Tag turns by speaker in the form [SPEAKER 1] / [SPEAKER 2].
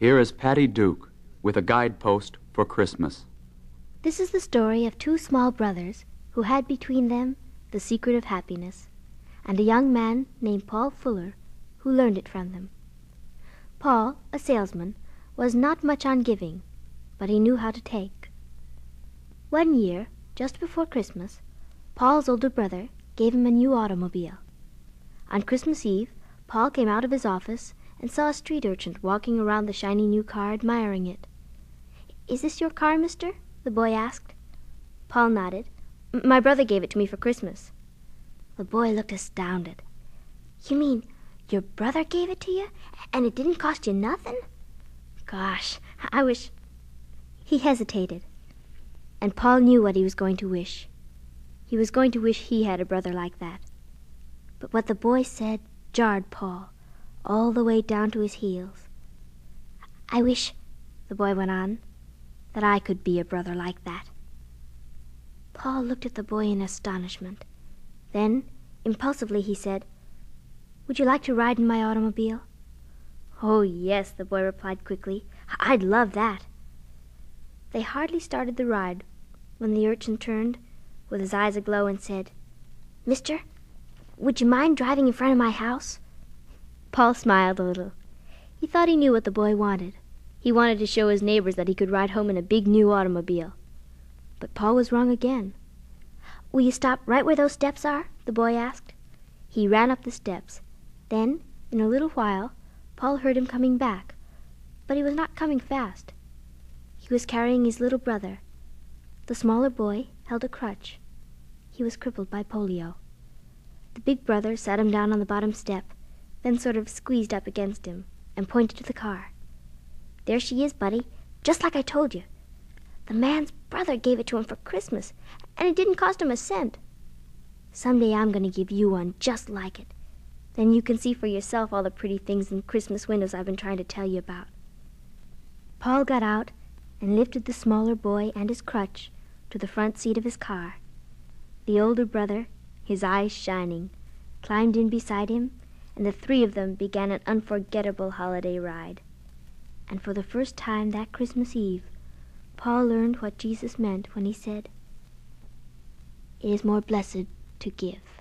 [SPEAKER 1] Here is Patty Duke with a guidepost for Christmas.
[SPEAKER 2] This is the story of two small brothers who had between them the secret of happiness, and a young man named Paul Fuller who learned it from them. Paul, a salesman, was not much on giving, but he knew how to take. One year, just before Christmas, Paul's older brother gave him a new automobile. On Christmas Eve, Paul came out of his office and saw a street urchin walking around the shiny new car, admiring it. "Is this your car, mister?" the boy asked. Paul nodded. "My brother gave it to me for Christmas." The boy looked astounded. "You mean your brother gave it to you, and it didn't cost you nothing? Gosh, I wish—" He hesitated, and Paul knew what he was going to wish. He was going to wish he had a brother like that. But what the boy said jarred Paul all the way down to his heels. "I wish," the boy went on, "that I could be a brother like that." Paul looked at the boy in astonishment. Then, impulsively, he said, "Would you like to ride in my automobile?" "Oh, yes," the boy replied quickly. "I'd love that." They hardly started the ride when the urchin turned, with his eyes aglow, and said, "Mister, would you mind driving in front of my house?" Paul smiled a little. He thought he knew what the boy wanted. He wanted to show his neighbors that he could ride home in a big new automobile. But Paul was wrong again. "Will you stop right where those steps are?" the boy asked. He ran up the steps. Then, in a little while, Paul heard him coming back. But he was not coming fast. He was carrying his little brother. The smaller boy held a crutch. He was crippled by polio. The big brother sat him down on the bottom step, then sort of squeezed up against him and pointed to the car. "There she is, buddy, just like I told you. The man's brother gave it to him for Christmas, and it didn't cost him a cent. Someday I'm going to give you one just like it. Then you can see for yourself all the pretty things in Christmas windows I've been trying to tell you about." Paul got out and lifted the smaller boy and his crutch to the front seat of his car. The older brother, his eyes shining, climbed in beside him, and the three of them began an unforgettable holiday ride. And for the first time that Christmas Eve, Paul learned what Jesus meant when he said, "It is more blessed to give."